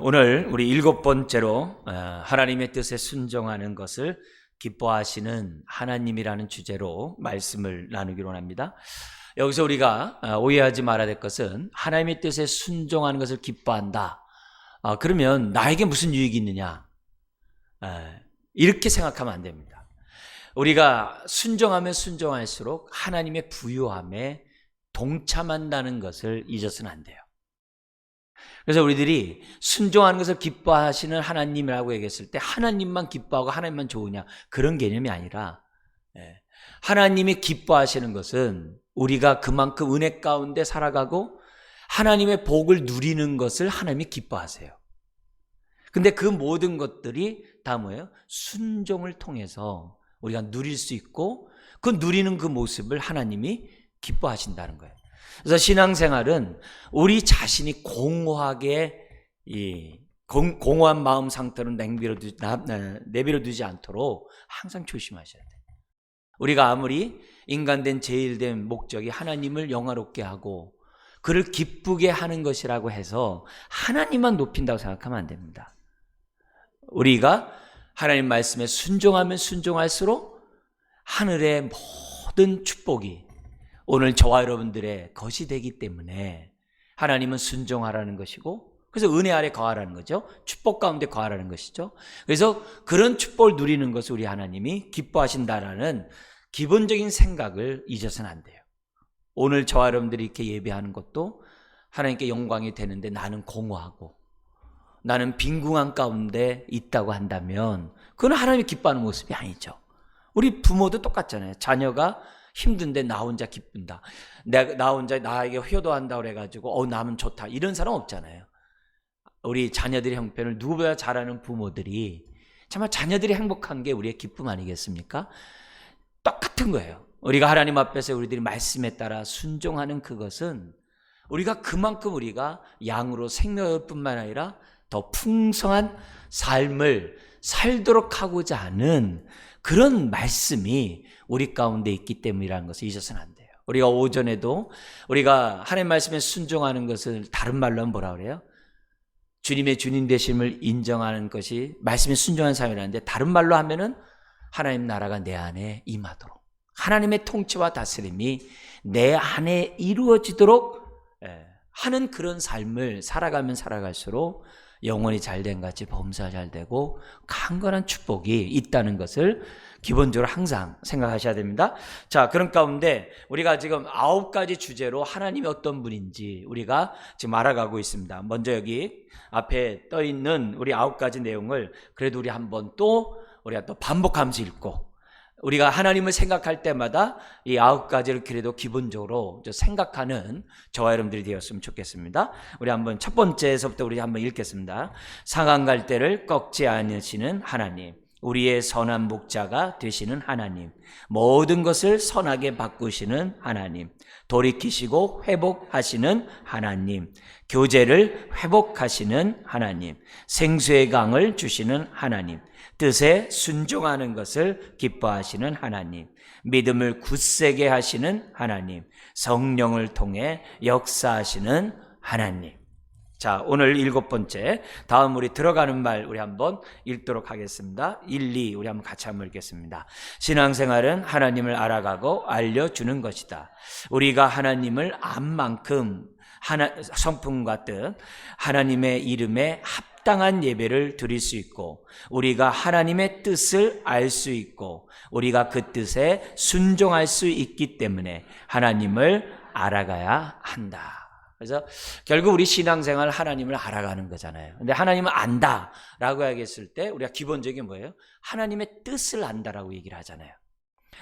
오늘 우리 7번째로 하나님의 뜻에 순종하는 것을 기뻐하시는 하나님이라는 주제로 말씀을 나누기로 합니다. 여기서 우리가 오해하지 말아야 될 것은 하나님의 뜻에 순종하는 것을 기뻐한다. 그러면 나에게 무슨 유익이 있느냐? 이렇게 생각하면 안 됩니다. 우리가 순종하면 순종할수록 하나님의 부유함에 동참한다는 것을 잊어서는 안 돼요. 그래서 우리들이 순종하는 것을 기뻐하시는 하나님이라고 얘기했을 때 하나님만 기뻐하고 하나님만 좋으냐, 그런 개념이 아니라 하나님이 기뻐하시는 것은 우리가 그만큼 은혜 가운데 살아가고 하나님의 복을 누리는 것을 하나님이 기뻐하세요. 근데 그 모든 것들이 다 뭐예요? 순종을 통해서 우리가 누릴 수 있고 그 누리는 그 모습을 하나님이 기뻐하신다는 거예요. 그래서 신앙생활은 우리 자신이 공허하게 공허한 마음 상태로 내버려 두지 않도록 항상 조심하셔야 돼요. 우리가 아무리 인간된 제일된 목적이 하나님을 영화롭게 하고 그를 기쁘게 하는 것이라고 해서 하나님만 높인다고 생각하면 안 됩니다. 우리가 하나님 말씀에 순종하면 순종할수록 하늘의 모든 축복이 오늘 저와 여러분들의 것이 되기 때문에 하나님은 순종하라는 것이고, 그래서 은혜 아래 거하라는 거죠. 축복 가운데 거하라는 것이죠. 그래서 그런 축복을 누리는 것을 우리 하나님이 기뻐하신다라는 기본적인 생각을 잊어서는 안 돼요. 오늘 저와 여러분들이 이렇게 예배하는 것도 하나님께 영광이 되는데 나는 공허하고 나는 빈궁한 가운데 있다고 한다면 그건 하나님이 기뻐하는 모습이 아니죠. 우리 부모도 똑같잖아요. 자녀가 힘든데 나 혼자 기쁜다. 나 혼자 나에게 효도한다 그래가지고 나면 좋다. 이런 사람 없잖아요. 우리 자녀들의 형편을 누구보다 잘하는 부모들이 정말 자녀들이 행복한 게 우리의 기쁨 아니겠습니까? 똑같은 거예요. 우리가 하나님 앞에서 우리들이 말씀에 따라 순종하는 그것은 우리가 그만큼 우리가 양으로 생명할 뿐만 아니라 더 풍성한 삶을 살도록 하고자 하는 그런 말씀이 우리 가운데 있기 때문이라는 것을 잊어서는 안 돼요. 우리가 오전에도 우리가 하나님 말씀에 순종하는 것을 다른 말로 하면 뭐라 그래요? 주님의 주님 되심을 인정하는 것이 말씀에 순종하는 삶이라는데, 다른 말로 하면은 하나님 나라가 내 안에 임하도록, 하나님의 통치와 다스림이 내 안에 이루어지도록 하는 그런 삶을 살아가면 살아갈수록 영혼이 잘된 같이 범사가 잘되고 강건한 축복이 있다는 것을 기본적으로 항상 생각하셔야 됩니다. 자, 그런 가운데 우리가 지금 9가지 주제로 하나님이 어떤 분인지 우리가 지금 알아가고 있습니다. 먼저 여기 앞에 떠 있는 우리 9가지 내용을 그래도 우리 한번 우리가 또 반복하면서 읽고, 우리가 하나님을 생각할 때마다 이 9가지를 그래도 기본적으로 생각하는 저와 여러분들이 되었으면 좋겠습니다. 우리 한번 첫 번째에서부터 우리 한번 읽겠습니다. 상한 갈대를 꺾지 않으시는 하나님, 우리의 선한 목자가 되시는 하나님, 모든 것을 선하게 바꾸시는 하나님, 돌이키시고 회복하시는 하나님, 교제를 회복하시는 하나님, 생수의 강을 주시는 하나님, 뜻에 순종하는 것을 기뻐하시는 하나님, 믿음을 굳세게 하시는 하나님, 성령을 통해 역사하시는 하나님. 자, 오늘 7번째, 다음 우리 들어가는 말 우리 한번 읽도록 하겠습니다. 1, 2 우리 한번 같이 한번 읽겠습니다. 신앙생활은 하나님을 알아가고 알려주는 것이다. 우리가 하나님을 안 만큼 성품과 뜻, 하나님의 이름에 합당한 예배를 드릴 수 있고, 우리가 하나님의 뜻을 알 수 있고, 우리가 그 뜻에 순종할 수 있기 때문에 하나님을 알아가야 한다. 그래서 결국 우리 신앙생활 하나님을 알아가는 거잖아요. 근데 하나님을 안다라고 얘기했을 때 우리가 기본적인 뭐예요? 하나님의 뜻을 안다라고 얘기를 하잖아요.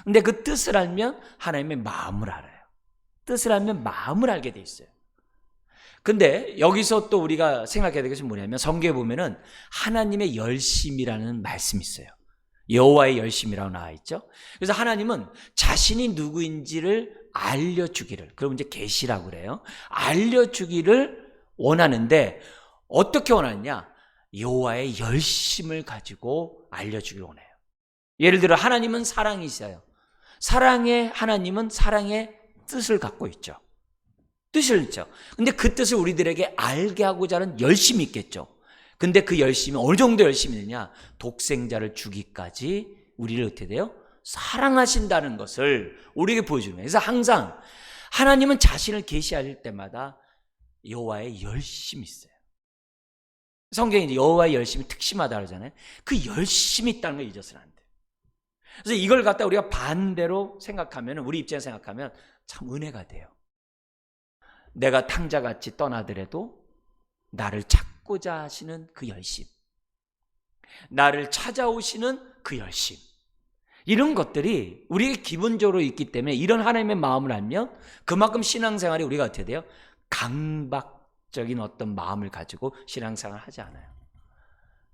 근데 그 뜻을 알면 하나님의 마음을 알아요. 뜻을 알면 마음을 알게 돼 있어요. 근데 여기서 또 우리가 생각해야 될 것이 뭐냐면, 성경에 보면은 하나님의 열심이라는 말씀이 있어요. 여호와의 열심이라고 나와 있죠. 그래서 하나님은 자신이 누구인지를 알려주기를, 그럼 이제 계시라고 그래요. 알려주기를 원하는데 어떻게 원하느냐? 여호와의 열심을 가지고 알려주기를 원해요. 예를 들어 하나님은 사랑이세요. 하나님은 사랑의 뜻을 갖고 있죠. 뜻을 있죠. 근데 그 뜻을 우리들에게 알게 하고자 하는 열심이 있겠죠. 근데 그 열심이 어느 정도 열심이냐? 독생자를 주기까지 우리를 어떻게 돼요? 사랑하신다는 것을 우리에게 보여주는 거예요. 그래서 항상 하나님은 자신을 계시할 때마다 여호와의 열심이 있어요. 성경에 이제 여호와의 열심이 특심하다 그러잖아요. 그 열심이 있다는 걸 잊어서는 안 돼요. 그래서 이걸 갖다 우리가 반대로 생각하면, 우리 입장에서 생각하면 참 은혜가 돼요. 내가 탕자같이 떠나더라도 나를 찾고자 하시는 그 열심, 나를 찾아오시는 그 열심, 이런 것들이 우리에게 기본적으로 있기 때문에 이런 하나님의 마음을 알면 그만큼 신앙생활이 우리가 어떻게 돼요? 강박적인 어떤 마음을 가지고 신앙생활을 하지 않아요.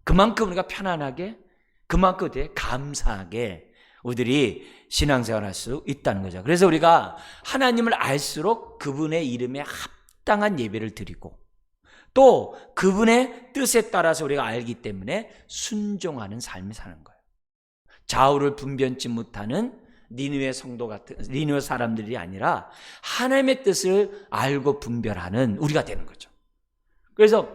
그만큼 우리가 편안하게, 그만큼 어떻게 감사하게 우리들이 신앙생활을 할 수 있다는 거죠. 그래서 우리가 하나님을 알수록 그분의 이름에 합당한 예배를 드리고 또 그분의 뜻에 따라서 우리가 알기 때문에 순종하는 삶을 사는 거예요. 좌우를 분변치 못하는 니느웨 성도 같은 니느웨 사람들이 아니라 하나님의 뜻을 알고 분별하는 우리가 되는 거죠. 그래서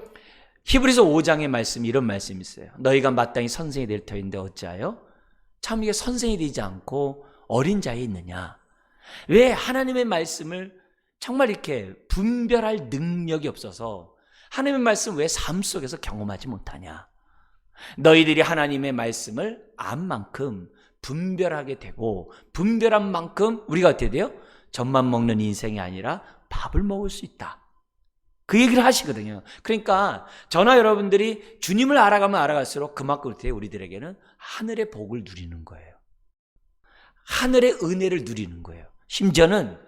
히브리서 5장의 말씀, 이런 말씀이 있어요. 너희가 마땅히 선생이 될 터인데 어찌하여 참 이게 선생이 되지 않고 어린 자에 있느냐? 왜 하나님의 말씀을 정말 이렇게 분별할 능력이 없어서 하나님의 말씀을 왜 삶 속에서 경험하지 못하냐? 너희들이 하나님의 말씀을 안 만큼 분별하게 되고 분별한 만큼 우리가 어떻게 돼요? 젖만 먹는 인생이 아니라 밥을 먹을 수 있다. 그 얘기를 하시거든요. 그러니까 저나 여러분들이 주님을 알아가면 알아갈수록 그만큼 어떻게 우리들에게는 하늘의 복을 누리는 거예요. 하늘의 은혜를 누리는 거예요. 심지어는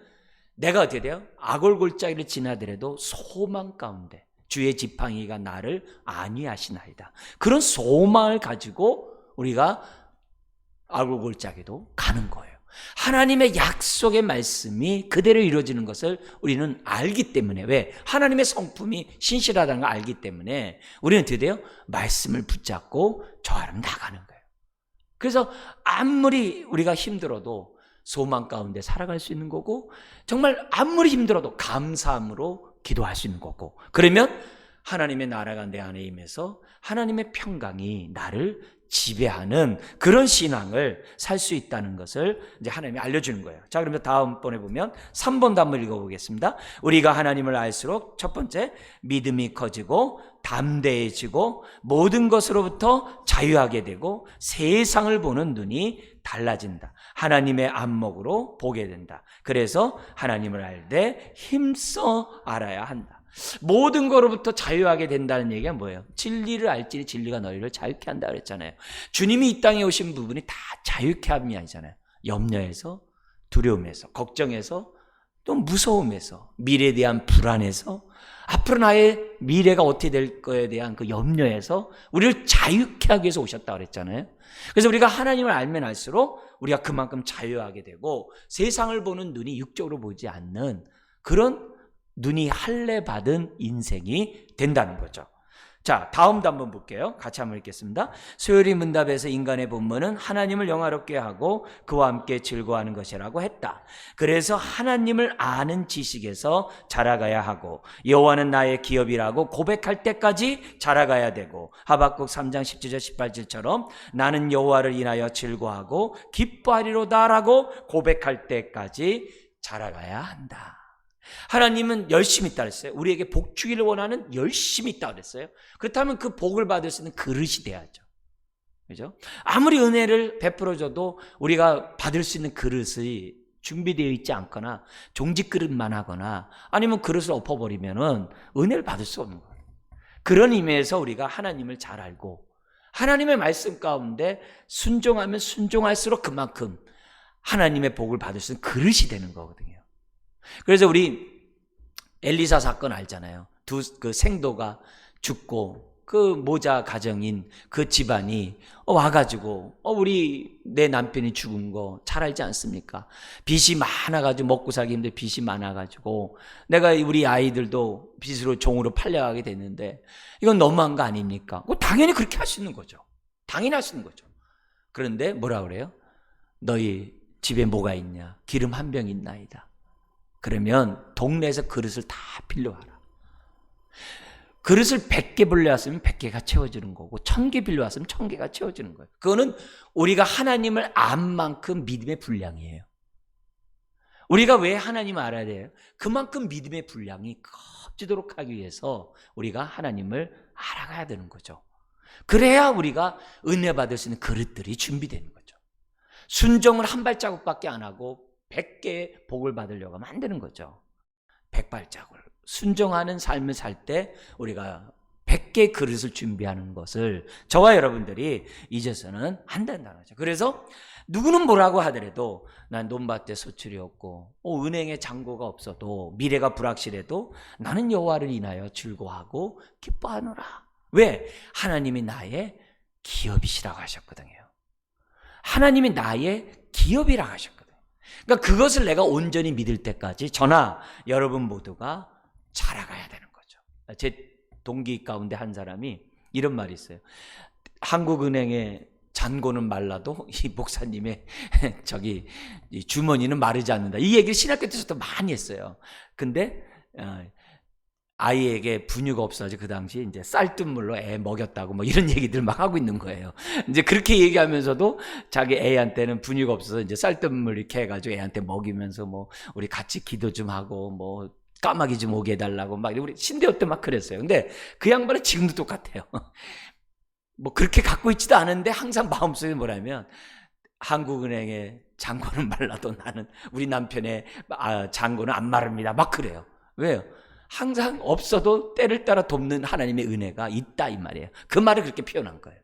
내가 어떻게 돼요? 악골골짜기를 지나더라도 소망 가운데 주의 지팡이가 나를 안위하시나이다. 그런 소망을 가지고 우리가 악골골짜기도 가는 거예요. 하나님의 약속의 말씀이 그대로 이루어지는 것을 우리는 알기 때문에, 왜? 하나님의 성품이 신실하다는 걸 알기 때문에 우리는 어떻게 돼요? 말씀을 붙잡고 저 안으로 나가는 거예요. 그래서 아무리 우리가 힘들어도 소망 가운데 살아갈 수 있는 거고, 정말 아무리 힘들어도 감사함으로 기도할 수 있는 거고, 그러면 하나님의 나라가 내 안에 임해서 하나님의 평강이 나를 지배하는 그런 신앙을 살 수 있다는 것을 이제 하나님이 알려주는 거예요. 자, 그러면 다음번에 보면 3번도 한번 읽어보겠습니다. 우리가 하나님을 알수록 첫 번째, 믿음이 커지고 담대해지고 모든 것으로부터 자유하게 되고 세상을 보는 눈이 달라진다. 하나님의 안목으로 보게 된다. 그래서 하나님을 알되 힘써 알아야 한다. 모든 거로부터 자유하게 된다는 얘기가 뭐예요? 진리를 알지니 진리가 너희를 자유케 한다 그랬잖아요. 주님이 이 땅에 오신 부분이 다 자유케 함이 아니잖아요. 염려에서, 두려움에서, 걱정에서, 또 무서움에서, 미래에 대한 불안에서, 앞으로 나의 미래가 어떻게 될 거에 대한 그 염려에서 우리를 자유케 하기 위해서 오셨다 그랬잖아요. 그래서 우리가 하나님을 알면 알수록 우리가 그만큼 자유하게 되고 세상을 보는 눈이 육적으로 보지 않는 그런 눈이 할례 받은 인생이 된다는 거죠. 자, 다음도 한번 볼게요. 같이 한번 읽겠습니다. 소요리 문답에서 인간의 본문은 하나님을 영화롭게 하고 그와 함께 즐거워하는 것이라고 했다. 그래서 하나님을 아는 지식에서 자라가야 하고 여호와는 나의 기업이라고 고백할 때까지 자라가야 되고 하박국 3장 17절 18절처럼 나는 여호와를 인하여 즐거워하고 기뻐하리로다라고 고백할 때까지 자라가야 한다. 하나님은 열심히 있다 그랬어요. 우리에게 복 주기를 원하는 열심히 있다 그랬어요. 그렇다면 그 복을 받을 수 있는 그릇이 돼야죠. 그죠? 아무리 은혜를 베풀어줘도 우리가 받을 수 있는 그릇이 준비되어 있지 않거나 종직 그릇만 하거나 아니면 그릇을 엎어버리면은 은혜를 받을 수 없는 거예요. 그런 의미에서 우리가 하나님을 잘 알고 하나님의 말씀 가운데 순종하면 순종할수록 그만큼 하나님의 복을 받을 수 있는 그릇이 되는 거거든요. 그래서 우리 엘리사 사건 알잖아요. 그 생도가 죽고 그 모자 가정인 그 집안이 와가지고 우리 내 남편이 죽은 거 잘 알지 않습니까? 빚이 많아가지고 먹고 살기 힘들 빚이 많아가지고 내가 우리 아이들도 빚으로 종으로 팔려가게 됐는데 이건 너무한 거 아닙니까? 당연히 그렇게 할 수 있는 거죠. 당연히 할 수 있는 거죠. 그런데 뭐라 그래요? 너희 집에 뭐가 있냐? 기름 한 병 있나이다. 그러면 동네에서 그릇을 다 빌려와라. 그릇을 100개 빌려왔으면 100개가 채워지는 거고 1000개 빌려왔으면 1000개가 채워지는 거예요. 그거는 우리가 하나님을 안 만큼 믿음의 분량이에요. 우리가 왜 하나님을 알아야 돼요? 그만큼 믿음의 분량이 커지도록 하기 위해서 우리가 하나님을 알아가야 되는 거죠. 그래야 우리가 은혜 받을 수 있는 그릇들이 준비되는 거죠. 순종을 한 발자국밖에 안 하고 100개의 복을 받으려고 만드는 거죠. 100발자국을 순종하는 삶을 살 때 우리가 100개의 그릇을 준비하는 것을 저와 여러분들이 이제서는 한다는 거죠. 그래서 누구는 뭐라고 하더라도 난 논밭에 소출이 없고 은행에 잔고가 없어도 미래가 불확실해도 나는 여호와를 인하여 즐거워하고 기뻐하노라. 왜? 하나님이 나의 기업이시라고 하셨거든요. 하나님이 나의 기업이라고 하셨거든요. 그러니까 그것을 내가 온전히 믿을 때까지 저나 여러분 모두가 자라가야 되는 거죠. 제 동기 가운데 한 사람이 이런 말이 있어요. 한국은행의 잔고는 말라도 이 목사님의 이 주머니는 마르지 않는다. 이 얘기를 신학교 때부터 많이 했어요. 근데 아이에게 분유가 없어가지고 그 당시 이제 쌀뜨물로 애 먹였다고 뭐 이런 얘기들 막 하고 있는 거예요. 이제 그렇게 얘기하면서도 자기 애한테는 분유가 없어서 이제 쌀뜨물 이렇게 해가지고 애한테 먹이면서 뭐 우리 같이 기도 좀 하고 뭐 까마귀 좀 오게 해달라고 막 우리 신대호 때 막 그랬어요. 근데 그 양반은 지금도 똑같아요. 뭐 그렇게 갖고 있지도 않은데 항상 마음속에 뭐라면 한국은행의 잔고는 말라도 나는 우리 남편의 잔고는 안 마릅니다. 막 그래요. 왜요? 항상 없어도 때를 따라 돕는 하나님의 은혜가 있다 이 말이에요. 그 말을 그렇게 표현한 거예요.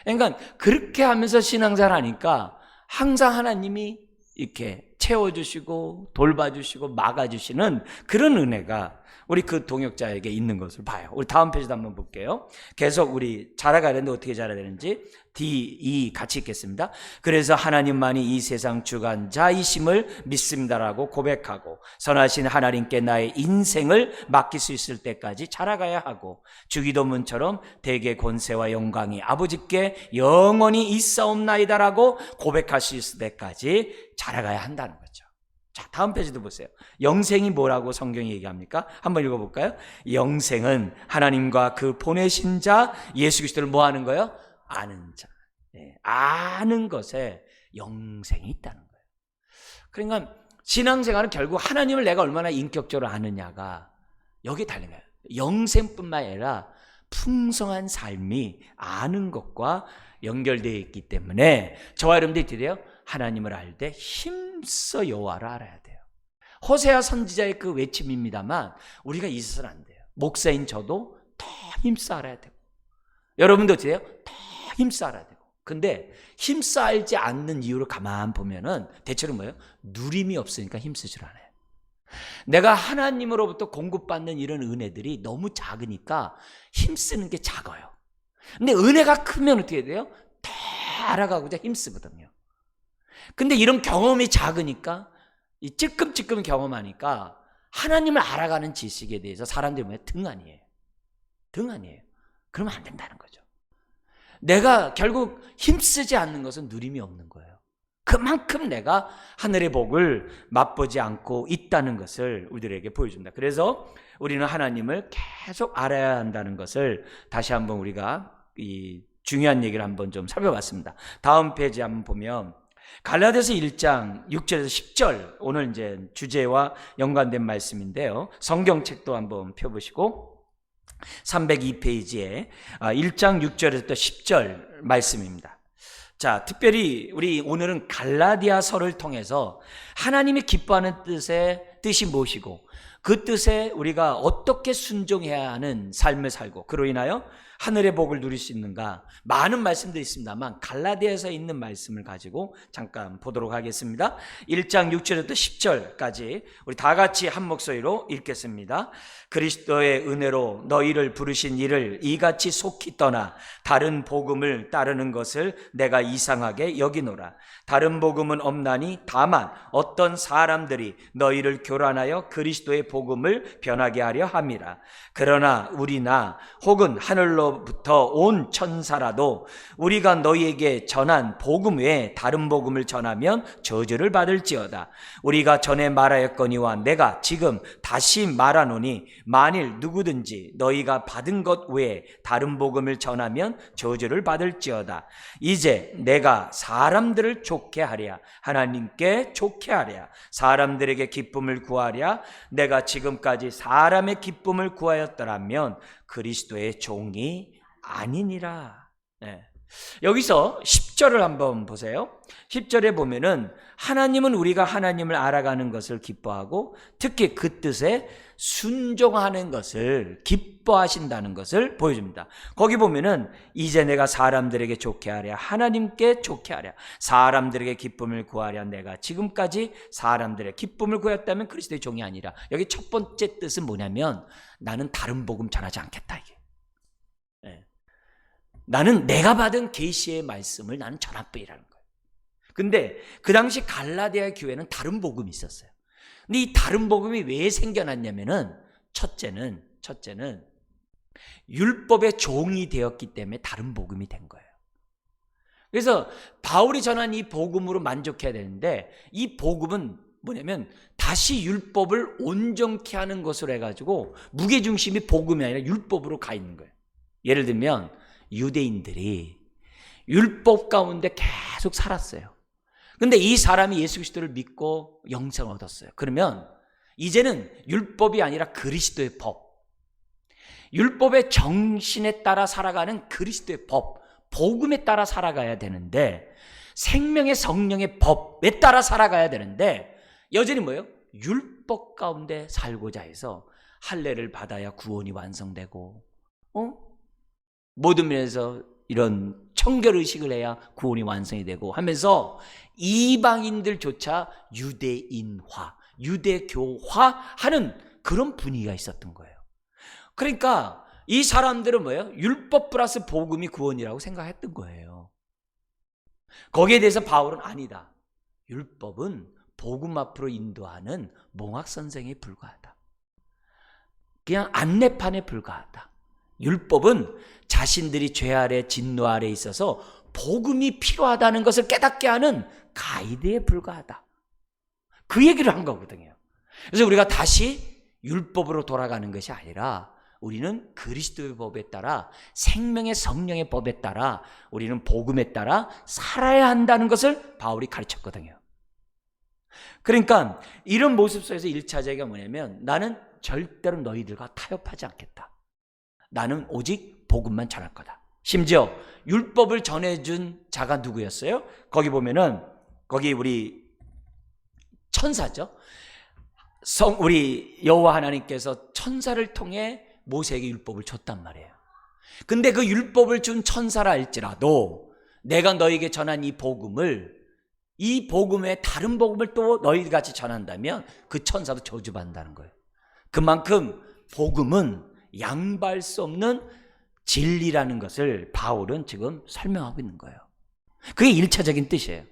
그러니까 그렇게 하면서 신앙생활 하니까 항상 하나님이 이렇게 채워주시고 돌봐주시고 막아주시는 그런 은혜가 우리 그 동역자에게 있는 것을 봐요. 우리 다음 페이지도 한번 볼게요. 계속 우리 자라가야 되는데 어떻게 자라야 되는지 D, E 같이 읽겠습니다. 그래서 하나님만이 이 세상 주관자이심을 믿습니다라고 고백하고 선하신 하나님께 나의 인생을 맡길 수 있을 때까지 자라가야 하고 주기도문처럼 대개 권세와 영광이 아버지께 영원히 있사옵나이다라고 고백할 수 있을 때까지 자라가야 한다는 거죠. 자, 다음 페이지도 보세요. 영생이 뭐라고 성경이 얘기합니까? 한번 읽어볼까요? 영생은 하나님과 그 보내신 자 예수 그리스도를 뭐 하는 거예요? 아는 자. 네, 아는 것에 영생이 있다는 거예요. 그러니까 신앙생활은 결국 하나님을 내가 얼마나 인격적으로 아느냐가 여기에 달린 거예요. 영생뿐만 아니라 풍성한 삶이 아는 것과 연결되어 있기 때문에 저와 여러분들이 드려요. 하나님을 알 때 힘써 여호와를 알아야 돼요. 호세아 선지자의 그 외침입니다만 우리가 있어서는 안 돼요. 목사인 저도 더 힘써 알아야 되고 여러분도 어때요? 더 힘써 알아야 되고 근데 힘써 알지 않는 이유를 가만 보면은 대체로 뭐예요? 누림이 없으니까 힘쓰질 않아요. 내가 하나님으로부터 공급받는 이런 은혜들이 너무 작으니까 힘쓰는 게 작아요. 근데 은혜가 크면 어떻게 돼요? 더 알아가고자 힘쓰거든요. 근데 이런 경험이 작으니까 이 찔끔찔끔 경험하니까 하나님을 알아가는 지식에 대해서 사람들이 뭐예요? 등한이에요. 등한이에요. 그러면 안 된다는 거죠. 내가 결국 힘쓰지 않는 것은 누림이 없는 거예요. 그만큼 내가 하늘의 복을 맛보지 않고 있다는 것을 우리들에게 보여줍니다. 그래서 우리는 하나님을 계속 알아야 한다는 것을 다시 한번 우리가 이 중요한 얘기를 한번 좀 살펴봤습니다. 다음 페이지 한번 보면 갈라디아서 1장 6절에서 10절 오늘 이제 주제와 연관된 말씀인데요. 성경책도 한번 펴보시고 302페이지에 1장 6절에서 10절 말씀입니다. 자, 특별히 우리 오늘은 갈라디아서를 통해서 하나님이 기뻐하는 뜻이 무엇이고 그 뜻에 우리가 어떻게 순종해야 하는 삶을 살고 그로 인하여 하늘의 복을 누릴 수 있는가 많은 말씀도 있습니다만 갈라디아서에 있는 말씀을 가지고 잠깐 보도록 하겠습니다. 1장 6절부터 10절까지 우리 다 같이 한 목소리로 읽겠습니다. 그리스도의 은혜로 너희를 부르신 이를 이같이 속히 떠나 다른 복음을 따르는 것을 내가 이상하게 여기노라. 다른 복음은 없나니 다만 어떤 사람들이 너희를 교란하여 그리스도의 복음을 변하게 하려 함이라. 그러나 우리나 혹은 하늘로부터 온 천사라도 우리가 너희에게 전한 복음 외에 다른 복음을 전하면 저주를 받을지어다. 우리가 전에 말하였거니와 내가 지금 다시 말하노니 만일 누구든지 너희가 받은 것 외에 다른 복음을 전하면 저주를 받을지어다. 이제 내가 사람들을 좋게 하랴, 하나님께 좋게 하랴, 사람들에게 기쁨을 구하랴. 내가 지금까지 사람의 기쁨을 구하였더라면 그리스도의 종이 아니니라. 네. 여기서 10절을 한번 보세요. 10절에 보면은 하나님은 우리가 하나님을 알아가는 것을 기뻐하고 특히 그 뜻에 순종하는 것을 기뻐하신다는 것을 보여줍니다. 거기 보면은 이제 내가 사람들에게 좋게 하랴, 하나님께 좋게 하랴, 사람들에게 기쁨을 구하랴. 내가 지금까지 사람들의 기쁨을 구했다면 그리스도의 종이 아니라. 여기 첫 번째 뜻은 뭐냐면 나는 다른 복음 전하지 않겠다, 이게. 네. 나는 내가 받은 계시의 말씀을 나는 전할 뿐이라는 거예요. 근데 그 당시 갈라디아 교회는 다른 복음이 있었어요. 근데 이 다른 복음이 왜 생겨났냐면은 첫째는 율법의 종이 되었기 때문에 다른 복음이 된 거예요. 그래서 바울이 전한 이 복음으로 만족해야 되는데 이 복음은 뭐냐면 다시 율법을 온전케 하는 것으로 해가지고 무게중심이 복음이 아니라 율법으로 가 있는 거예요. 예를 들면 유대인들이 율법 가운데 계속 살았어요. 근데 이 사람이 예수 그리스도를 믿고 영생을 얻었어요. 그러면 이제는 율법이 아니라 그리스도의 법, 율법의 정신에 따라 살아가는 그리스도의 법, 복음에 따라 살아가야 되는데, 생명의 성령의 법에 따라 살아가야 되는데 여전히 뭐예요? 율법 가운데 살고자 해서 할례를 받아야 구원이 완성되고 모든 면에서 이런 청결의식을 해야 구원이 완성이 되고 하면서 이방인들조차 유대인화, 유대교화하는 그런 분위기가 있었던 거예요. 그러니까 이 사람들은 뭐예요? 율법 플러스 복음이 구원이라고 생각했던 거예요. 거기에 대해서 바울은 아니다. 율법은 복음 앞으로 인도하는 몽학선생에 불과하다. 그냥 안내판에 불과하다. 율법은 자신들이 죄 아래 진노 아래 있어서 복음이 필요하다는 것을 깨닫게 하는 가이드에 불과하다. 그 얘기를 한 거거든요. 그래서 우리가 다시 율법으로 돌아가는 것이 아니라 우리는 그리스도의 법에 따라 생명의 성령의 법에 따라 우리는 복음에 따라 살아야 한다는 것을 바울이 가르쳤거든요. 그러니까 이런 모습 속에서 1차적이 뭐냐면 나는 절대로 너희들과 타협하지 않겠다. 나는 오직 복음만 전할 거다. 심지어 율법을 전해준 자가 누구였어요? 거기 보면은 거기 우리 천사죠. 우리 여호와 하나님께서 천사를 통해 모세에게 율법을 줬단 말이에요. 근데 그 율법을 준 천사라 할지라도 내가 너에게 전한 이 복음을, 이 복음에 다른 복음을 또 너희같이 전한다면 그 천사도 저주받는다는 거예요. 그만큼 복음은 양보할 수 없는 진리라는 것을 바울은 지금 설명하고 있는 거예요. 그게 1차적인 뜻이에요.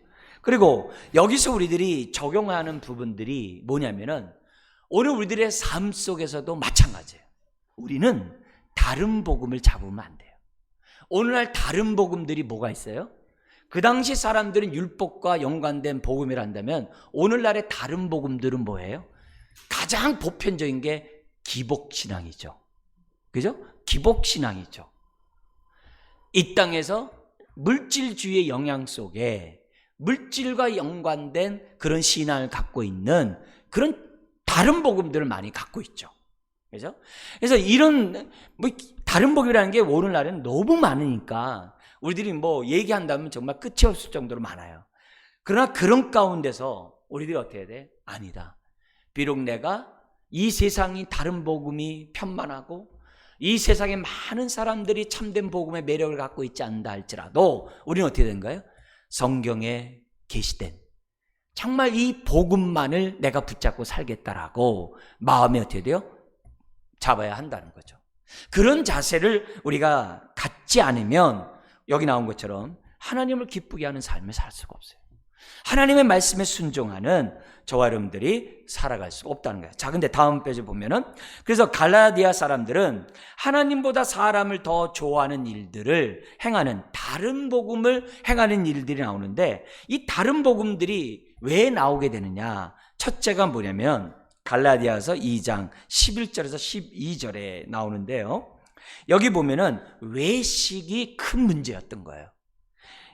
그리고 여기서 우리들이 적용하는 부분들이 뭐냐면은 오늘 우리들의 삶 속에서도 마찬가지예요. 우리는 다른 복음을 잡으면 안 돼요. 오늘날 다른 복음들이 뭐가 있어요? 그 당시 사람들은 율법과 연관된 복음이라 한다면 오늘날의 다른 복음들은 뭐예요? 가장 보편적인 게 기복신앙이죠. 그죠? 기복신앙이죠. 이 땅에서 물질주의의 영향 속에 물질과 연관된 그런 신앙을 갖고 있는 그런 다른 복음들을 많이 갖고 있죠. 그죠? 그래서 이런 다른 복음이라는 게 오늘날에는 너무 많으니까 우리들이 얘기한다면 정말 끝이 없을 정도로 많아요. 그러나 그런 가운데서 우리들이 어떻게 해야 돼? 아니다. 비록 내가 이 세상이 다른 복음이 편만하고 이 세상에 많은 사람들이 참된 복음의 매력을 갖고 있지 않는다 할지라도 우리는 어떻게 된가요? 성경에 계시된 정말 이 복음만을 내가 붙잡고 살겠다라고 마음에 어떻게 돼요? 잡아야 한다는 거죠. 그런 자세를 우리가 갖지 않으면 여기 나온 것처럼 하나님을 기쁘게 하는 삶을 살 수가 없어요. 하나님의 말씀에 순종하는 저와 여러분들이 살아갈 수 없다는 거예요. 자, 근데 다음 페이지 보면은, 그래서 갈라디아 사람들은 하나님보다 사람을 더 좋아하는 일들을 행하는, 다른 복음을 행하는 일들이 나오는데, 이 다른 복음들이 왜 나오게 되느냐? 첫째가 뭐냐면 갈라디아서 2장 11절에서 12절에 나오는데요, 여기 보면은 외식이 큰 문제였던 거예요.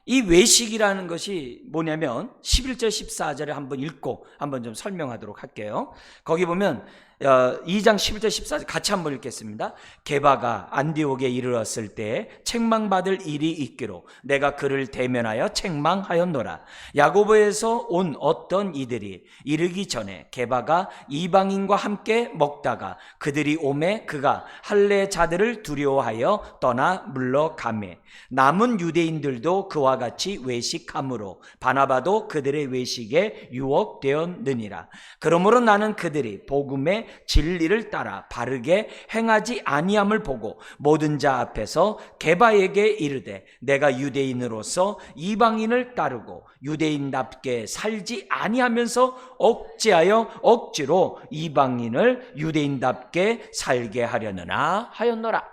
이 외식이라는 것이 뭐냐면 11절 14절에 한번 읽고 한번 좀 설명하도록 할게요. 거기 보면 2장 11절 14절 같이 한번 읽겠습니다. 게바가 안디옥에 이르렀을 때 책망받을 일이 있기로 내가 그를 대면하여 책망하였노라. 야고보에서 온 어떤 이들이 이르기 전에 게바가 이방인과 함께 먹다가 그들이 오매 그가 할례자들을 두려워하여 떠나 물러가매 남은 유대인들도 그와 같이 외식함으로 바나바도 그들의 외식에 유혹되었느니라. 그러므로 나는 그들이 복음의 진리를 따라 바르게 행하지 아니함을 보고 모든 자 앞에서 게바에게 이르되 내가 유대인으로서 이방인을 따르고 유대인답게 살지 아니하면서 어찌하여 억지로 이방인을 유대인답게 살게 하려느냐 하였노라.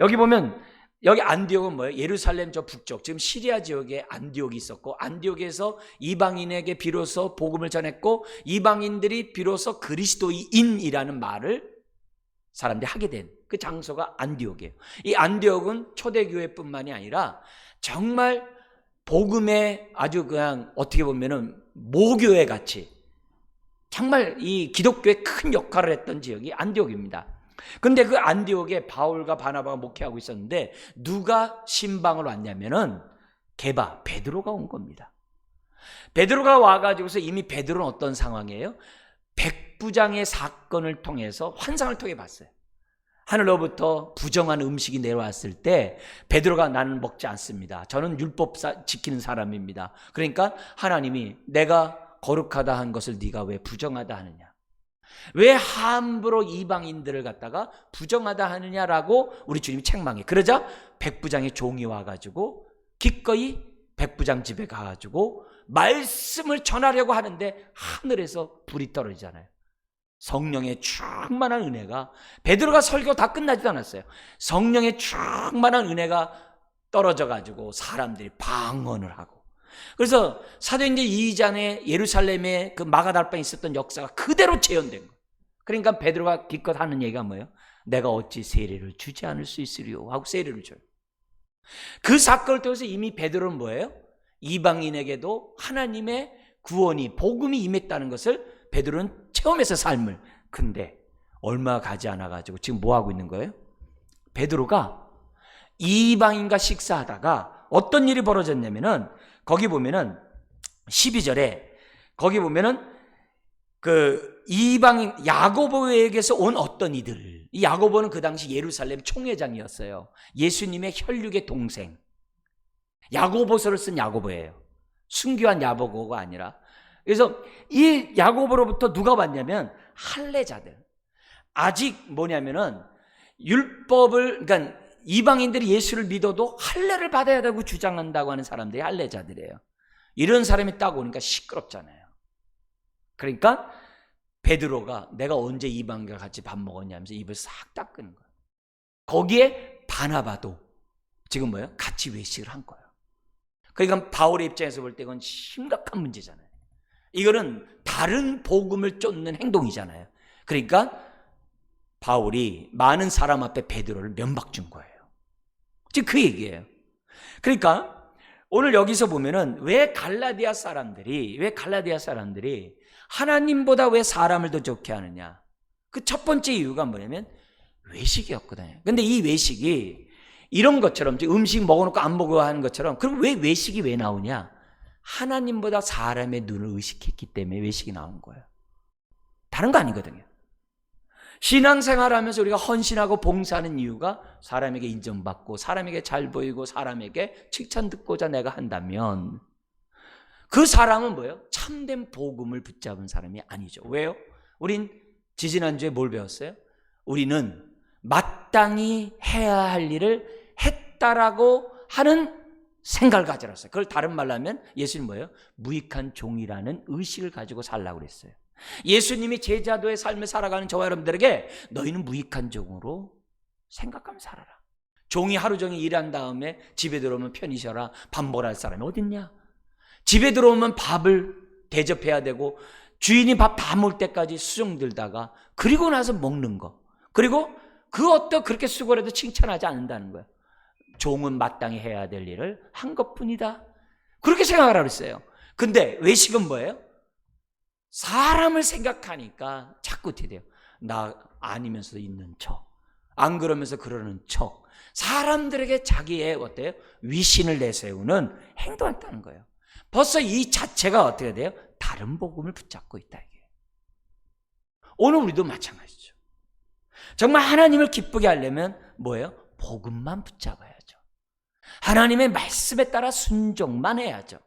여기 보면 여기 안디옥은 뭐예요? 예루살렘 저 북쪽, 지금 시리아 지역에 안디옥이 있었고, 안디옥에서 이방인에게 비로소 복음을 전했고, 이방인들이 비로소 그리스도인이라는 말을 사람들이 하게 된 그 장소가 안디옥이에요. 이 안디옥은 초대교회뿐만이 아니라 정말 복음의 아주 그냥 어떻게 보면은 모교회 같이 정말 이 기독교에 큰 역할을 했던 지역이 안디옥입니다. 근데 그 안디옥에 바울과 바나바가 목회하고 있었는데 누가 신방을 왔냐면은 게바, 베드로가 온 겁니다. 베드로가 와가지고서 이미 베드로는 어떤 상황이에요? 백부장의 사건을 통해서 환상을 통해 봤어요. 하늘로부터 부정한 음식이 내려왔을 때 베드로가 나는 먹지 않습니다. 저는 율법 지키는 사람입니다. 그러니까 하나님이 내가 거룩하다 한 것을 네가 왜 부정하다 하느냐? 왜 함부로 이방인들을 갖다가 부정하다 하느냐라고 우리 주님이 책망해. 그러자 백부장의 종이 와가지고 기꺼이 백부장 집에 가가지고 말씀을 전하려고 하는데 하늘에서 불이 떨어지잖아요. 성령의 충만한 은혜가, 베드로가 설교 다 끝나지도 않았어요. 성령의 충만한 은혜가 떨어져가지고 사람들이 방언을 하고, 그래서 사도행전 2장에 예루살렘에 그 마가다락방에 있었던 역사가 그대로 재현된 거예요. 그러니까 베드로가 기껏 하는 얘기가 뭐예요? 내가 어찌 세례를 주지 않을 수 있으리요 하고 세례를 줘요. 그 사건을 통해서 이미 베드로는 뭐예요? 이방인에게도 하나님의 구원이, 복음이 임했다는 것을 베드로는 체험해서 삶을. 근데 얼마 가지 않아가지고 지금 뭐 하고 있는 거예요? 베드로가 이방인과 식사하다가 어떤 일이 벌어졌냐면은 거기 보면은 12절에 거기 보면은 그 이방인 야고보에게서 온 어떤 이들, 이 야고보는 그 당시 예루살렘 총회장이었어요. 예수님의 혈육의 동생, 야고보서를 쓴 야고보예요. 순교한 야고보가 아니라. 그래서 이 야고보로부터 누가 왔냐면 할례자들. 아직 뭐냐면은 율법을, 그러니까 이방인들이 예수를 믿어도 할례를 받아야 되고 주장한다고 하는 사람들이 할례자들이에요. 이런 사람이 딱 오니까 시끄럽잖아요. 그러니까 베드로가 내가 언제 이방인과 같이 밥 먹었냐면서 입을 싹 닦는 거예요. 거기에 바나바도 지금 뭐예요? 같이 외식을 한 거예요. 그러니까 바울의 입장에서 볼 때 이건 심각한 문제잖아요. 이거는 다른 복음을 쫓는 행동이잖아요. 그러니까 바울이 많은 사람 앞에 베드로를 면박 준 거예요. 지금 그 얘기예요. 그러니까 오늘 여기서 보면은 왜 갈라디아 사람들이 하나님보다 왜 사람을 더 좋게 하느냐? 그 첫 번째 이유가 뭐냐면 외식이었거든요. 근데 이 외식이 이런 것처럼 음식 먹어놓고 안 먹어 하는 것처럼, 그럼 왜 외식이 왜 나오냐? 하나님보다 사람의 눈을 의식했기 때문에 외식이 나온 거예요. 다른 거 아니거든요. 신앙생활하면서 우리가 헌신하고 봉사하는 이유가 사람에게 인정받고 사람에게 잘 보이고 사람에게 칭찬 듣고자 내가 한다면 그 사람은 뭐예요? 참된 복음을 붙잡은 사람이 아니죠. 왜요? 우린 지지난주에 뭘 배웠어요? 우리는 마땅히 해야 할 일을 했다라고 하는 생각을 가져라 했어요. 그걸 다른 말로 하면 예수님 뭐예요? 무익한 종이라는 의식을 가지고 살라고 그랬어요. 예수님이 제자도의 삶을 살아가는 저와 여러분들에게 너희는 무익한 종으로 생각하면 살아라. 종이 하루 종일 일한 다음에 집에 들어오면 편히 쉬어라. 밥 먹으라 할 사람이 어딨냐? 집에 들어오면 밥을 대접해야 되고 주인이 밥 다 먹을 때까지 수종 들다가 그리고 나서 먹는 거. 그리고 그 어떤 그렇게 수고를 해도 칭찬하지 않는다는 거예요. 종은 마땅히 해야 될 일을 한 것뿐이다. 그렇게 생각하라고 했어요. 근데 외식은 뭐예요? 사람을 생각하니까 자꾸 어떻게 돼요? 나 아니면서도 있는 척, 안 그러면서 그러는 척, 사람들에게 자기의 어때요? 위신을 내세우는 행동했다는 거예요. 벌써 이 자체가 어떻게 돼요? 다른 복음을 붙잡고 있다 이게. 오늘 우리도 마찬가지죠. 정말 하나님을 기쁘게 하려면 뭐예요? 복음만 붙잡아야죠. 하나님의 말씀에 따라 순종만 해야죠.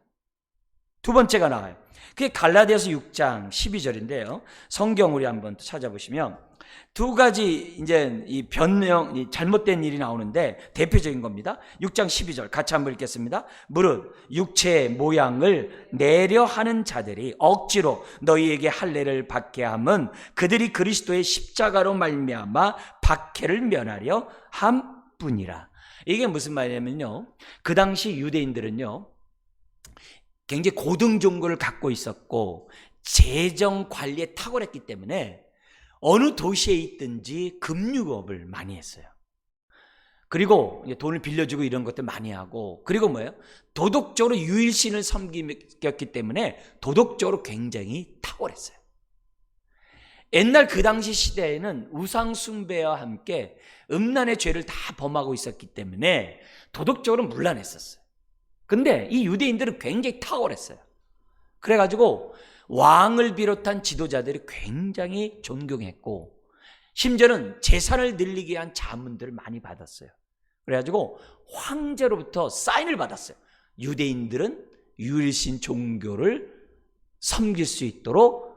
두 번째가 나와요. 그게 갈라디아서 6장 12절인데요. 성경 우리 한번 찾아보시면 두 가지 이제 이 변명, 이 잘못된 일이 나오는데 대표적인 겁니다. 6장 12절 같이 한번 읽겠습니다. 무릇 육체의 모양을 내려 하는 자들이 억지로 너희에게 할례를 받게 함은 그들이 그리스도의 십자가로 말미암아 박해를 면하려 함뿐이라. 이게 무슨 말이냐면요, 그 당시 유대인들은요 굉장히 고등 종교를 갖고 있었고 재정 관리에 탁월했기 때문에 어느 도시에 있든지 금융업을 많이 했어요. 그리고 돈을 빌려주고 이런 것들 많이 하고, 그리고 뭐예요? 도덕적으로 유일신을 섬겼기 때문에 도덕적으로 굉장히 탁월했어요. 옛날 그 당시 시대에는 우상 숭배와 함께 음란의 죄를 다 범하고 있었기 때문에 도덕적으로 문란했었어요. 근데 이 유대인들은 굉장히 탁월했어요. 그래가지고 왕을 비롯한 지도자들이 굉장히 존경했고 심지어는 재산을 늘리기 위한 자문들을 많이 받았어요. 그래가지고 황제로부터 사인을 받았어요. 유대인들은 유일신 종교를 섬길 수 있도록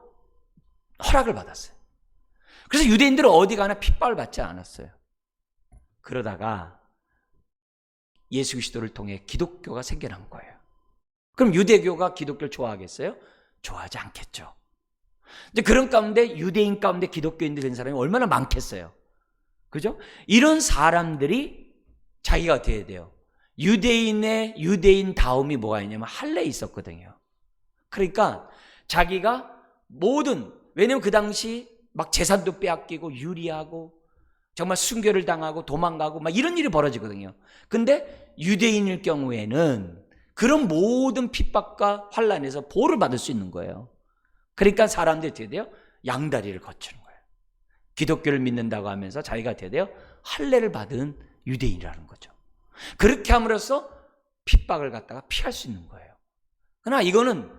허락을 받았어요. 그래서 유대인들은 어디 가나 핍박을 받지 않았어요. 그러다가 예수 그리스도를 통해 기독교가 생겨난 거예요. 그럼 유대교가 기독교를 좋아하겠어요? 좋아하지 않겠죠. 이제 그런 가운데 유대인 가운데 기독교인들 된 사람이 얼마나 많겠어요. 그죠? 이런 사람들이 자기가 어떻게 해야 돼요? 유대인의 유대인 다움이 뭐가 있냐면 할례에 있었거든요. 그러니까 자기가 모든, 왜냐면 그 당시 막 재산도 빼앗기고 유리하고 정말 순교를 당하고 도망가고 막 이런 일이 벌어지거든요. 근데 유대인일 경우에는 그런 모든 핍박과 환난에서 보호를 받을 수 있는 거예요. 그러니까 사람들이 어떻게 돼요? 양다리를 거치는 거예요. 기독교를 믿는다고 하면서 자기가 어떻게 돼요? 할례를 받은 유대인이라는 거죠. 그렇게 함으로써 핍박을 갖다가 피할 수 있는 거예요. 그러나 이거는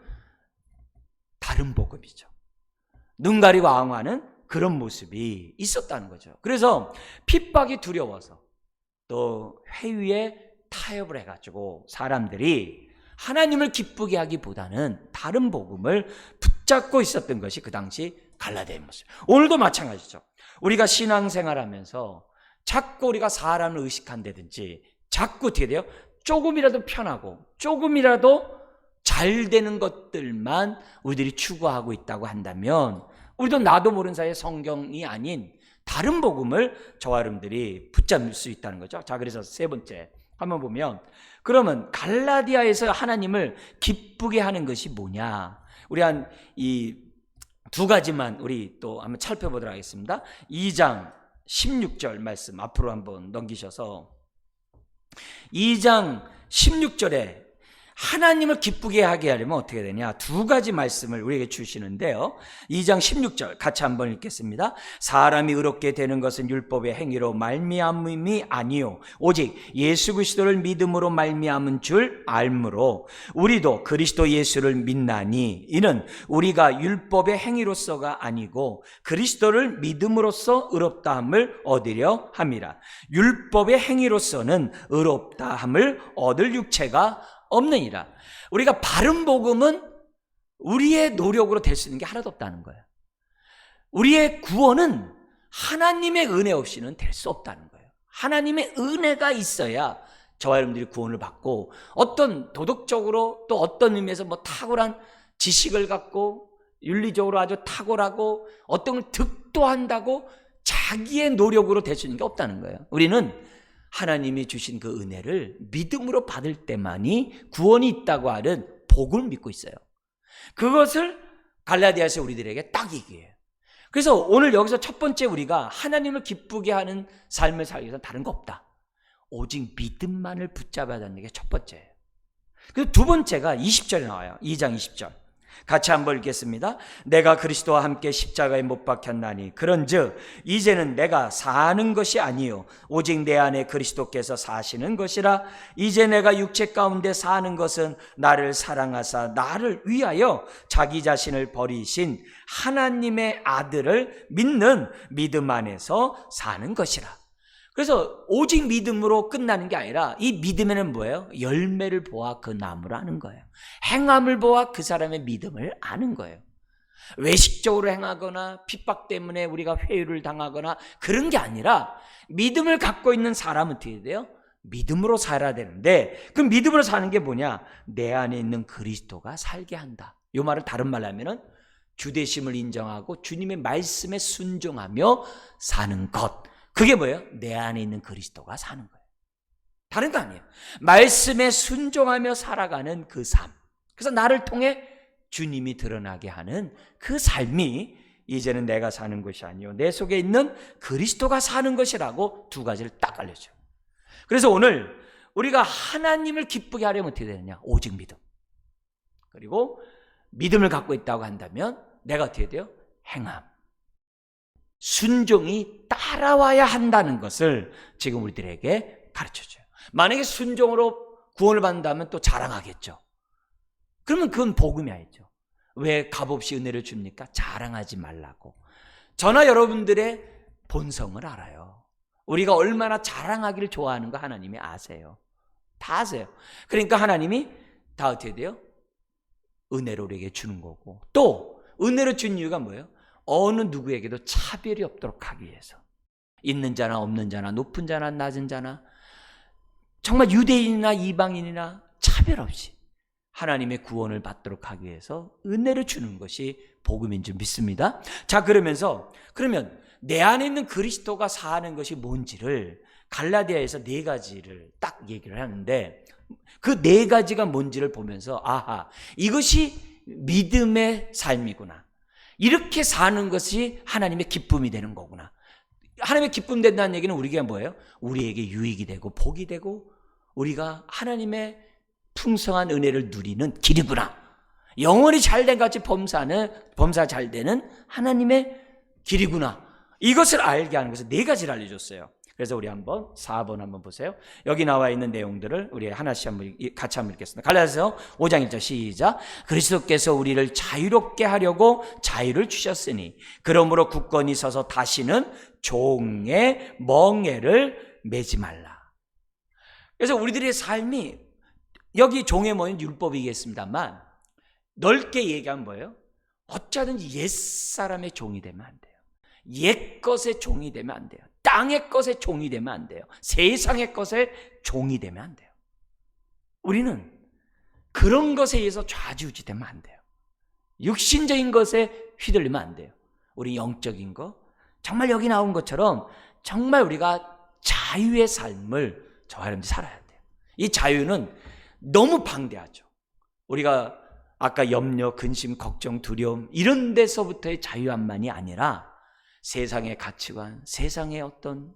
다른 복음이죠. 눈 가리고 앙화는 그런 모습이 있었다는 거죠. 그래서 핍박이 두려워서 또 회유에 타협을 해가지고 사람들이 하나님을 기쁘게 하기보다는 다른 복음을 붙잡고 있었던 것이 그 당시 갈라디아의 모습. 오늘도 마찬가지죠. 우리가 신앙생활하면서 자꾸 우리가 사람을 의식한다든지 자꾸 어떻게 돼요? 조금이라도 편하고 조금이라도 잘 되는 것들만 우리들이 추구하고 있다고 한다면 우리도 나도 모르는 사이에 성경이 아닌 다른 복음을 저와 여러분들이 붙잡을 수 있다는 거죠. 자, 그래서 세 번째 한번 보면, 그러면 갈라디아에서 하나님을 기쁘게 하는 것이 뭐냐? 우리 한 이 두 가지만 우리 또 한번 살펴보도록 하겠습니다. 2장 16절 말씀 앞으로 한번 넘기셔서 2장 16절에 하나님을 기쁘게 하게 하려면 어떻게 되냐? 두 가지 말씀을 우리에게 주시는데요. 2장 16절 같이 한번 읽겠습니다. 사람이 의롭게 되는 것은 율법의 행위로 말미암음이 아니요 오직 예수 그리스도를 믿음으로 말미암은 줄 알므로 우리도 그리스도 예수를 믿나니 이는 우리가 율법의 행위로서가 아니고 그리스도를 믿음으로써 의롭다함을 얻으려 함이라. 율법의 행위로서는 의롭다함을 얻을 육체가 없느니라. 우리가 바른 복음은 우리의 노력으로 될 수 있는 게 하나도 없다는 거예요. 우리의 구원은 하나님의 은혜 없이는 될 수 없다는 거예요. 하나님의 은혜가 있어야 저와 여러분들이 구원을 받고 어떤 도덕적으로 또 어떤 의미에서 뭐 탁월한 지식을 갖고 윤리적으로 아주 탁월하고 어떤 걸 득도한다고 자기의 노력으로 될 수 있는 게 없다는 거예요. 우리는 하나님이 주신 그 은혜를 믿음으로 받을 때만이 구원이 있다고 하는 복을 믿고 있어요. 그것을 갈라디아서 우리들에게 딱 얘기해요. 그래서 오늘 여기서 첫 번째 우리가 하나님을 기쁘게 하는 삶을 살기 위해서 다른 거 없다. 오직 믿음만을 붙잡아야 한다는 게 첫 번째예요. 그리고 두 번째가 20절에 나와요. 2장 20절. 같이 한번 읽겠습니다. 내가 그리스도와 함께 십자가에 못 박혔나니 그런즉 이제는 내가 사는 것이 아니요 오직 내 안에 그리스도께서 사시는 것이라. 이제 내가 육체 가운데 사는 것은 나를 사랑하사 나를 위하여 자기 자신을 버리신 하나님의 아들을 믿는 믿음 안에서 사는 것이라. 그래서 오직 믿음으로 끝나는 게 아니라 이 믿음에는 뭐예요? 열매를 보아 그 나무를 아는 거예요. 행함을 보아 그 사람의 믿음을 아는 거예요. 외식적으로 행하거나 핍박 때문에 우리가 회유를 당하거나 그런 게 아니라 믿음을 갖고 있는 사람은 어떻게 돼요? 믿음으로 살아야 되는데 그 믿음으로 사는 게 뭐냐? 내 안에 있는 그리스도가 살게 한다. 이 말을 다른 말로 하면은 주되심을 인정하고 주님의 말씀에 순종하며 사는 것. 그게 뭐예요? 내 안에 있는 그리스도가 사는 거예요. 다른 거 아니에요. 말씀에 순종하며 살아가는 그 삶. 그래서 나를 통해 주님이 드러나게 하는 그 삶이 이제는 내가 사는 것이 아니요 내 속에 있는 그리스도가 사는 것이라고 두 가지를 딱 알려줘요. 그래서 오늘 우리가 하나님을 기쁘게 하려면 어떻게 되느냐? 오직 믿음. 그리고 믿음을 갖고 있다고 한다면 내가 어떻게 돼요? 행함. 순종이 따라와야 한다는 것을 지금 우리들에게 가르쳐줘요. 만약에 순종으로 구원을 받는다면 또 자랑하겠죠. 그러면 그건 복음이 아니죠. 왜 값없이 은혜를 줍니까? 자랑하지 말라고. 저나 여러분들의 본성을 알아요. 우리가 얼마나 자랑하기를 좋아하는 거 하나님이 아세요. 다 아세요. 그러니까 하나님이 다 어떻게 돼요? 은혜로 우리에게 주는 거고, 또 은혜로 준 이유가 뭐예요? 어느 누구에게도 차별이 없도록 하기 위해서. 있는 자나 없는 자나 높은 자나 낮은 자나 정말 유대인이나 이방인이나 차별 없이 하나님의 구원을 받도록 하기 위해서 은혜를 주는 것이 복음인 줄 믿습니다. 자, 그러면 내 안에 있는 그리스도가 사는 것이 뭔지를 갈라디아에서 네 가지를 딱 얘기를 하는데 그 네 가지가 뭔지를 보면서 아하, 이것이 믿음의 삶이구나. 이렇게 사는 것이 하나님의 기쁨이 되는 거구나. 하나님의 기쁨 된다는 얘기는 우리가 뭐예요? 우리에게 유익이 되고 복이 되고 우리가 하나님의 풍성한 은혜를 누리는 길이구나. 영원히 잘된 같이 범사 잘 되는 하나님의 길이구나. 이것을 알게 하는 것을 네 가지를 알려줬어요. 그래서 우리 한번 4번 한번 보세요. 여기 나와 있는 내용들을 우리 하나씩 같이 한번 읽겠습니다. 갈라디아서 5장 1절 시작. 그리스도께서 우리를 자유롭게 하려고 자유를 주셨으니 그러므로 굳건히 서서 다시는 종의 멍에를 매지 말라. 그래서 우리들의 삶이 여기 종의 멍에는 율법이겠습니다만 넓게 얘기하면 뭐예요? 어쩌든지 옛사람의 종이 되면 안 돼요. 옛것의 종이 되면 안 돼요. 땅의 것에 종이 되면 안 돼요. 세상의 것에 종이 되면 안 돼요. 우리는 그런 것에 의해서 좌지우지되면 안 돼요. 육신적인 것에 휘둘리면 안 돼요. 우리 영적인 것, 정말 여기 나온 것처럼 정말 우리가 자유의 삶을 저와 여러분들이 살아야 돼요. 이 자유는 너무 방대하죠. 우리가 아까 염려, 근심, 걱정, 두려움 이런 데서부터의 자유함만이 아니라 세상의 가치관, 세상의 어떤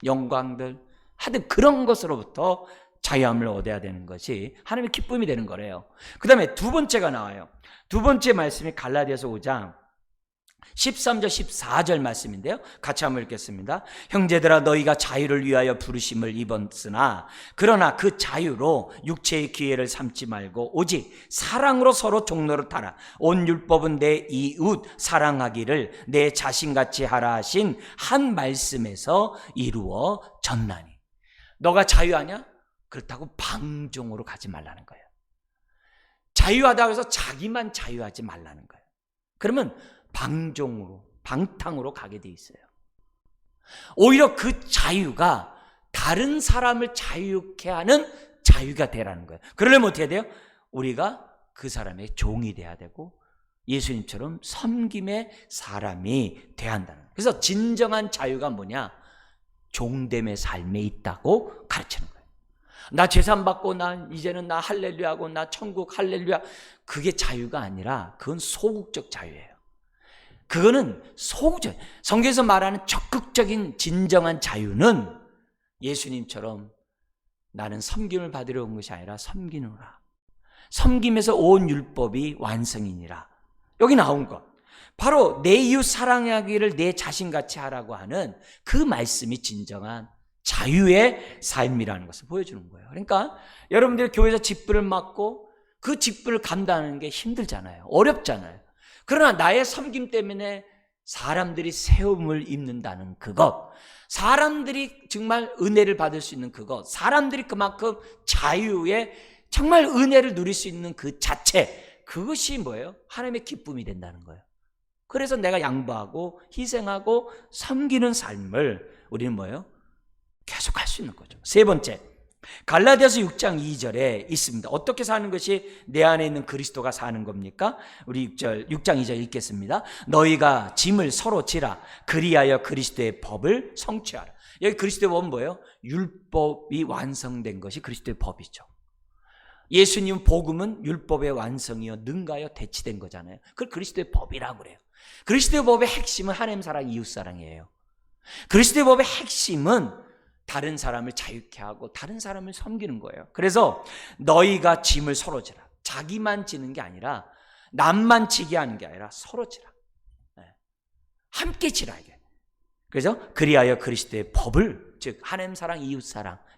영광들, 하여튼 그런 것으로부터 자유함을 얻어야 되는 것이 하나님의 기쁨이 되는 거래요. 그 다음에 두 번째가 나와요. 두 번째 말씀이 갈라디아서 5장 13절 14절 말씀인데요. 같이 한번 읽겠습니다. 형제들아 너희가 자유를 위하여 부르심을 입었으나 그러나 그 자유로 육체의 기회를 삼지 말고 오직 사랑으로 서로 종로를 타라. 온 율법은 내 이웃 사랑하기를 내 자신같이 하라 하신 한 말씀에서 이루어졌나니. 너가 자유하냐? 그렇다고 방종으로 가지 말라는 거예요. 자유하다고 해서 자기만 자유하지 말라는 거예요. 그러면 방종으로, 방탕으로 가게 돼 있어요. 오히려 그 자유가 다른 사람을 자유케 하는 자유가 되라는 거예요. 그러려면 어떻게 해야 돼요? 우리가 그 사람의 종이 돼야 되고 예수님처럼 섬김의 사람이 돼야 한다는 거예요. 그래서 진정한 자유가 뭐냐? 종됨의 삶에 있다고 가르치는 거예요. 나 재산 받고 이제는 나 할렐루야하고 나 천국 할렐루야, 그게 자유가 아니라 그건 소극적 자유예요. 그거는 소극적, 성경에서 말하는 적극적인 진정한 자유는 예수님처럼 나는 섬김을 받으려 온 것이 아니라 섬기노라. 섬김에서 온 율법이 완성이니라. 여기 나온 것, 바로 내 이웃 사랑하기를 내 자신같이 하라고 하는 그 말씀이 진정한 자유의 삶이라는 것을 보여주는 거예요. 그러니까 여러분들이 교회에서 직분을 맡고 그 직분을 감당하는 게 힘들잖아요. 어렵잖아요. 그러나 나의 섬김 때문에 사람들이 세움을 입는다는 그것, 사람들이 정말 은혜를 받을 수 있는 그것, 사람들이 그만큼 자유의 정말 은혜를 누릴 수 있는 그 자체, 그것이 뭐예요? 하나님의 기쁨이 된다는 거예요. 그래서 내가 양보하고 희생하고 섬기는 삶을 우리는 뭐예요? 계속 할 수 있는 거죠. 세 번째, 갈라디아서 6장 2절에 있습니다. 어떻게 사는 것이 내 안에 있는 그리스도가 사는 겁니까? 우리 6장 2절 읽겠습니다. 너희가 짐을 서로 지라 그리하여 그리스도의 법을 성취하라. 여기 그리스도의 법은 뭐예요? 율법이 완성된 것이 그리스도의 법이죠. 예수님 복음은 율법의 완성이요 능가요 대치된 거잖아요. 그걸 그리스도의 법이라고 그래요. 그리스도의 법의 핵심은 하나님 사랑, 이웃 사랑이에요. 그리스도의 법의 핵심은 다른 사람을 자유케 하고 다른 사람을 섬기는 거예요. 그래서 너희가 짐을 서로 지라. 자기만 지는 게 아니라 남만 지게 하는 게 아니라 서로 지라. 함께 지라 이게. 그래서 그리하여 그리스도의 법을, 즉 하나님 사랑,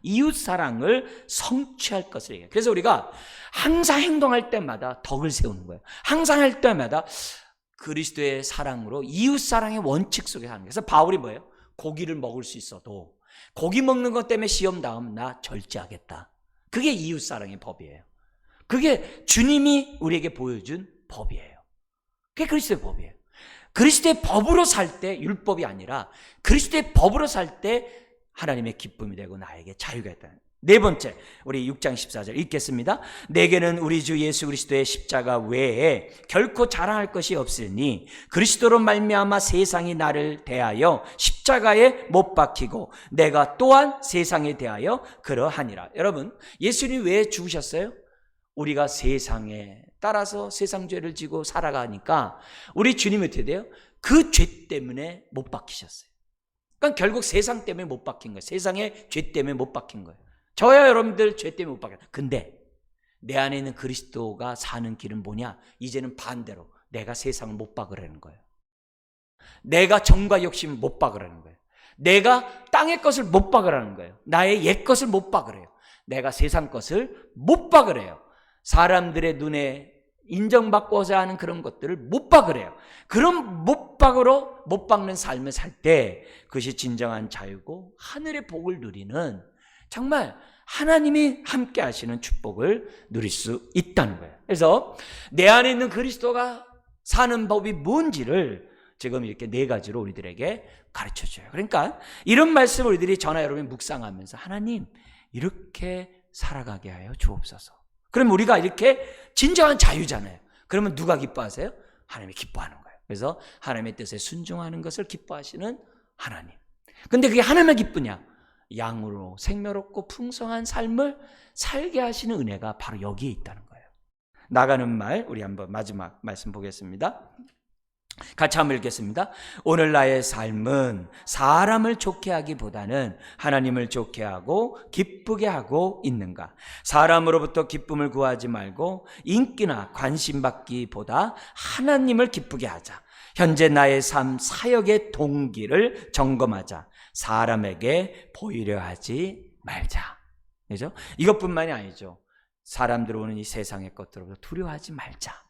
이웃 사랑을 성취할 것을 얘기해요. 그래서 우리가 항상 행동할 때마다 덕을 세우는 거예요. 항상 할 때마다 그리스도의 사랑으로 이웃 사랑의 원칙 속에 사는 거예요. 그래서 바울이 뭐예요? 고기를 먹을 수 있어도 고기 먹는 것 때문에 시험 당하면 나 절제하겠다. 그게 이웃 사랑의 법이에요. 그게 주님이 우리에게 보여준 법이에요. 그게 그리스도의 법이에요. 그리스도의 법으로 살 때 율법이 아니라 그리스도의 법으로 살 때 하나님의 기쁨이 되고 나에게 자유가 있다. 네 번째, 우리 6장 14절 읽겠습니다. 내게는 우리 주 예수 그리스도의 십자가 외에 결코 자랑할 것이 없으니 그리스도로 말미암아 세상이 나를 대하여 십자가에 못 박히고 내가 또한 세상에 대하여 그러하니라. 여러분, 예수님 왜 죽으셨어요? 우리가 세상에 따라서 세상 죄를 지고 살아가니까 우리 주님이 어떻게 돼요? 그 죄 때문에 못 박히셨어요. 그러니까 결국 세상 때문에 못 박힌 거예요. 세상의 죄 때문에 못 박힌 거예요. 저야 여러분들 죄 때문에 못 박혀요. 근데 내 안에 있는 그리스도가 사는 길은 뭐냐? 이제는 반대로 내가 세상을 못 박으라는 거예요. 내가 정과 욕심을 못 박으라는 거예요. 내가 땅의 것을 못 박으라는 거예요. 나의 옛 것을 못 박으래요. 내가 세상 것을 못 박으래요. 사람들의 눈에 인정받고자 하는 그런 것들을 못 박으래요. 그런 못 박는 삶을 살 때 그것이 진정한 자유고 하늘의 복을 누리는, 정말 하나님이 함께 하시는 축복을 누릴 수 있다는 거예요. 그래서 내 안에 있는 그리스도가 사는 법이 뭔지를 지금 이렇게 네 가지로 우리들에게 가르쳐줘요. 그러니까 이런 말씀을 우리들이 저나 여러분이 묵상하면서 하나님 이렇게 살아가게 하여 주옵소서. 그럼 우리가 이렇게 진정한 자유잖아요. 그러면 누가 기뻐하세요? 하나님이 기뻐하는 거예요. 그래서 하나님의 뜻에 순종하는 것을 기뻐하시는 하나님. 근데 그게 하나님의 기쁘냐? 양으로 생명롭고 풍성한 삶을 살게 하시는 은혜가 바로 여기에 있다는 거예요. 나가는 말, 우리 한번 마지막 말씀 보겠습니다. 같이 한번 읽겠습니다. 오늘 나의 삶은 사람을 좋게 하기보다는 하나님을 좋게 하고 기쁘게 하고 있는가? 사람으로부터 기쁨을 구하지 말고 인기나 관심 받기보다 하나님을 기쁘게 하자. 현재 나의 삶 사역의 동기를 점검하자. 사람에게 보이려 하지 말자. 그죠? 이것뿐만이 아니죠. 사람들 오는 이 세상의 것들로부터 두려워하지 말자.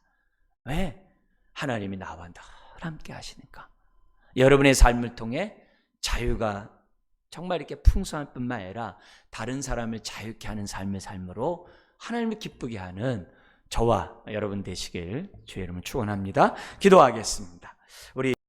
왜? 하나님이 나와 늘 함께 하시니까. 여러분의 삶을 통해 자유가 정말 이렇게 풍성할 뿐만 아니라 다른 사람을 자유케 하는 삶의 삶으로 하나님을 기쁘게 하는 저와 여러분 되시길 주의 이름으로 축원합니다. 기도하겠습니다. 우리